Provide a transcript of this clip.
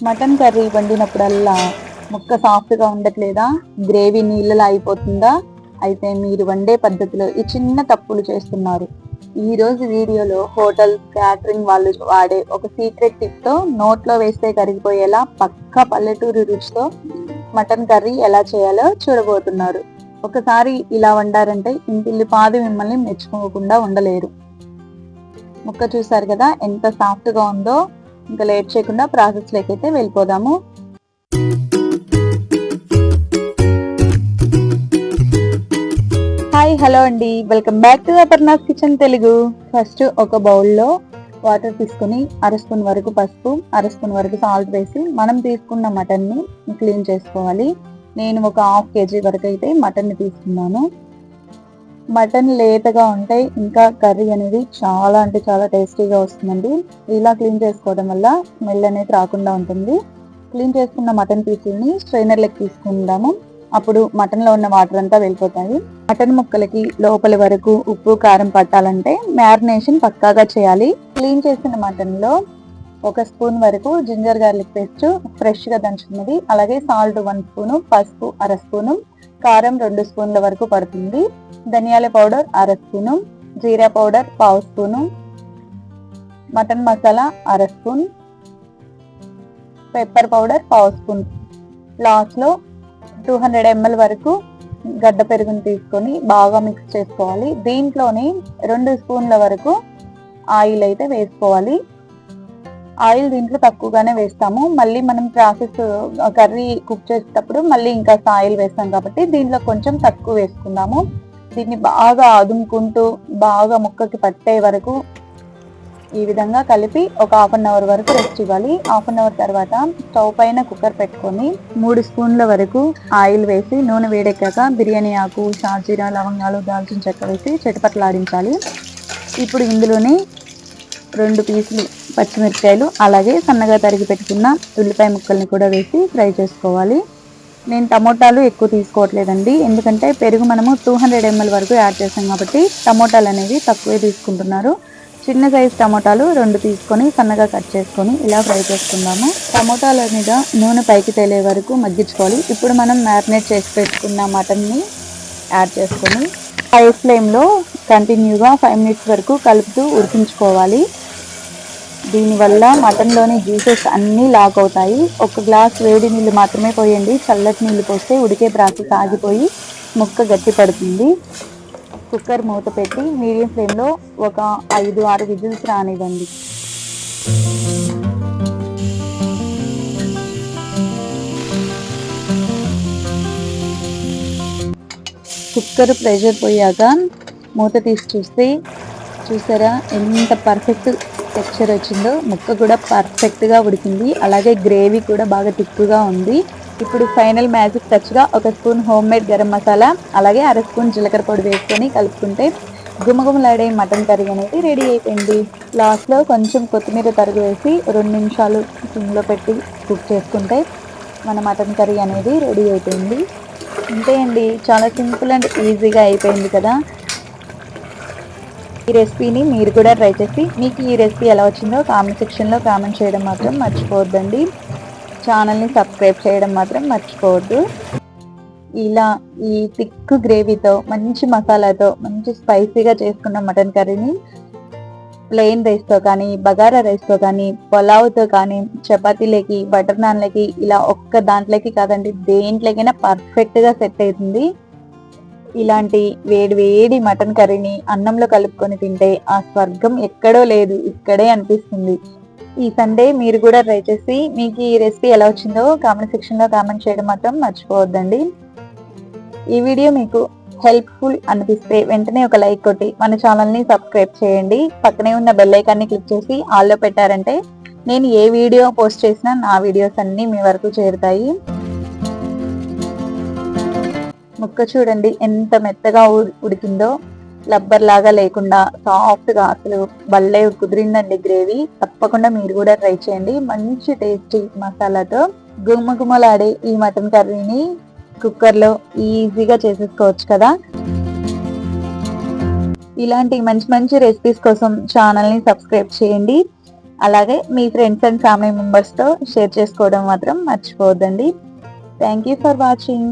Mutton curry వండినప్పుడల్లా ముక్క సాఫ్ట్గా ఉండట్లేదా? Gravy నీళ్ళలా అయిపోతుందా? అయితే మీరు వండే పద్ధతిలో ఈ చిన్న తప్పులు చేస్తున్నారు. ఈ రోజు వీడియోలో హోటల్ క్యాటరింగ్ వాళ్ళు వాడే ఒక సీక్రెట్ టిప్తో నోట్లో వేస్తే కరిగిపోయేలా పక్కా పల్లెటూరు రుచితో మటన్ కర్రీ ఎలా చేయాలో చూడబోతున్నారు. ఒకసారి ఇలా వండారంటే ఇంటిల్లి పాది మిమ్మల్ని మెచ్చుకోకుండా ఉండలేరు. ముక్క చూసారు కదా ఎంత సాఫ్ట్గా ఉందో. ఇంకా లేట్ చేయకుండా ప్రాసెస్ లోకైతే వెళ్ళిపోదాము. హాయ్ హలో అండి, welcome back to Aparna's kitchen Telugu. First ఒక బౌల్లో వాటర్ తీసుకుని అర స్పూన్ వరకు పసుపు, అర స్పూన్ వరకు సాల్ట్ వేసి మనం తీసుకున్న మటన్ ని క్లీన్ చేసుకోవాలి. నేను ఒక హాఫ్ కేజీ వరకు అయితే మటన్ ని తీసుకున్నాను. మటన్ లేతగా ఉంటే ఇంకా కర్రీ అనేది చాలా అంటే చాలా టేస్టీగా వస్తుందండి. ఇలా క్లీన్ చేసుకోవడం వల్ల స్మెల్ అనేది రాకుండా ఉంటుంది. క్లీన్ చేసుకున్న మటన్ పీసుల్ని స్ట్రైనర్లోకి తీసుకుందాము. అప్పుడు మటన్లో ఉన్న వాటర్ అంతా వెళ్ళిపోతాయి. మటన్ ముక్కలకి లోపలి వరకు ఉప్పు కారం పట్టాలంటే మ్యారినేషన్ పక్కాగా చేయాలి. క్లీన్ చేసిన మటన్లో ఒక స్పూన్ వరకు జింజర్ గార్లిక్ పేస్ట్ ఫ్రెష్గా దంచుకున్నది, అలాగే సాల్ట్ 1 స్పూను, పసుపు అర స్పూను, కారం 2 స్పూన్ల వరకు పడుతుంది, ధనియాల పౌడర్ అర స్పూను, జీరా పౌడర్ 1/2 స్పూను, మటన్ మసాలా అర స్పూన్, పెప్పర్ పౌడర్ 1/2 స్పూన్. లాస్ట్లో 200 ml వరకు గడ్డ పెరుగుని తీసుకొని బాగా మిక్స్ చేసుకోవాలి. దీంట్లోనే 2 స్పూన్ల వరకు ఆయిల్ అయితే వేసుకోవాలి. ఆయిల్ దీంట్లో తక్కువగానే వేస్తాము. మళ్ళీ మనం ప్రాసెస్ కర్రీ కుక్ చేసేటప్పుడు మళ్ళీ ఇంకా ఆయిల్ వేస్తాం కాబట్టి దీంట్లో కొంచెం తక్కువ వేసుకుందాము. దీన్ని బాగా అదుముకుంటూ బాగా ముక్కకి పట్టే వరకు ఈ విధంగా కలిపి ఒక 1/2 అవర్ వరకు రెస్ట్ ఇవ్వాలి. 1/2 అవర్ తర్వాత స్టవ్ పైన కుక్కర్ పెట్టుకొని 3 స్పూన్ల వరకు ఆయిల్ వేసి నూనె వేడెక్కాక బిర్యానీ ఆకు, షాజీరా, లవంగాలు, దాల్చిన చెక్క వేసి చిటపట్లాడించాలి. ఇప్పుడు ఇందులోనే 2 పీసులు పచ్చిమిరపకాయలు, అలాగే సన్నగా తరిగి పెట్టుకున్న ఉల్లిపాయ ముక్కల్ని కూడా వేసి ఫ్రై చేసుకోవాలి. నేను టమోటాలు ఎక్కువ తీసుకోవట్లేదండి, ఎందుకంటే పెరుగు మనము 200 ml వరకు యాడ్ చేస్తాం కాబట్టి టమోటాలు అనేవి తక్కువే తీసుకుంటున్నారు. చిన్న సైజు టమోటాలు 2 తీసుకొని సన్నగా కట్ చేసుకొని ఇలా ఫ్రై చేసుకుందాము. టమోటాల మీద నూనె పైకి తేలే వరకు మగ్గించుకోవాలి. ఇప్పుడు మనం మ్యారినేట్ చేసి పెట్టుకున్న మటన్ని యాడ్ చేసుకొని హై ఫ్లేమ్లో కంటిన్యూగా 5 మినిట్స్ వరకు కలుపుతూ ఉడికించుకోవాలి. దీనివల్ల మటన్లోని జ్యూసెస్ అన్నీ లాక్ అవుతాయి. ఒక గ్లాస్ వేడి నీళ్ళు మాత్రమే పోయండి. చల్లటి నీళ్ళు పోస్తే ఉడికే ప్రాసెస్ ఆగిపోయి ముక్క గట్టి పడుతుంది. కుక్కర్ మూత పెట్టి మీడియం ఫ్లేమ్లో ఒక 5-6 విజిల్స్ రానివ్వండి. కుక్కర్ ప్రెషర్ పోయాక మూత తీసి చూస్తే చూసారా ఎంత పర్ఫెక్ట్ టెక్స్చర్ వచ్చిందో. ముక్క కూడా పర్ఫెక్ట్గా ఉడికింది, అలాగే గ్రేవీ కూడా బాగా తిక్కుగా ఉంది. ఇప్పుడు ఫైనల్ మ్యాజిక్ టచ్గా ఒక spoon home made garam masala, అలాగే అర స్పూన్ జీలకర్ర పొడి వేసుకొని కలుపుకుంటే గుమగుమలాడే మటన్ కర్రీ అనేది రెడీ అయిపోయింది. లాస్ట్లో కొంచెం కొత్తిమీర తరుగు వేసి 2 నిమిషాలు సిమ్లో పెట్టి కుక్ చేసుకుంటే మన మటన్ కర్రీ అనేది రెడీ అయిపోయింది. అంతే అండి, చాలా సింపుల్ అండ్ ఈజీగా అయిపోయింది కదా. ఈ రెసిపీని మీరు కూడా ట్రై చేసి మీకు ఈ రెసిపీ ఎలా వచ్చిందో కామెంట్ సెక్షన్లో కామెంట్ చేయడం మాత్రం మర్చిపోవద్దండి. ఛానల్ని సబ్స్క్రైబ్ చేయడం మాత్రం మర్చిపోవద్దు. ఇలా ఈ థిక్ గ్రేవీతో మంచి మసాలాతో మంచి స్పైసీగా చేసుకున్న మటన్ కర్రీని ప్లెయిన్ రైస్తో కానీ, బగారా రైస్తో కానీ, పులావ్తో కానీ, చపాతీలకి, బటర్ నాన్లకి, ఇలా ఒక్క దాంట్లోకి కాదండి దేంట్లోకైనా పర్ఫెక్ట్గా సెట్ అవుతుంది. ఇలాంటి వేడి వేడి మటన్ కర్రీని అన్నంలో కలుపుకొని తింటే ఆ స్వర్గం ఎక్కడో లేదు, ఇక్కడే అనిపిస్తుంది. ఈ సండే మీరు కూడా ట్రై చేసి మీకు ఈ రెసిపీ ఎలా వచ్చిందో కామెంట్ సెక్షన్లో కామెంట్ చేయడం మాత్రం మర్చిపోవద్దండి. ఈ వీడియో మీకు హెల్ప్ఫుల్ అనిపిస్తే వెంటనే ఒక లైక్ కొట్టి మన ఛానల్ని సబ్స్క్రైబ్ చేయండి. పక్కనే ఉన్న బెల్ ఐకాన్ని క్లిక్ చేసి ఆల్లో పెట్టారంటే నేను ఏ వీడియో పోస్ట్ చేసినా నా వీడియోస్ అన్నీ మీ వరకు చేరుతాయి. ముక్క చూడండి ఎంత మెత్తగా ఉడికిందో, లబ్బర్ లాగా లేకుండా సాఫ్ట్గా, అసలు భలే కుదిరిందండి గ్రేవీ. తప్పకుండా మీరు కూడా ట్రై చేయండి. మంచి టేస్టీ మసాలాతో గుమగుమలాడే ఈ మటన్ కర్రీని కుక్కర్లో ఈజీగా చేసేసుకోవచ్చు కదా. ఇలాంటి మంచి మంచి రెసిపీస్ కోసం ఛానల్ని సబ్స్క్రైబ్ చేయండి. అలాగే మీ ఫ్రెండ్స్ అండ్ ఫ్యామిలీ మెంబర్స్తో షేర్ చేసుకోవడం మాత్రం మర్చిపోవద్దండి. Thank you for watching.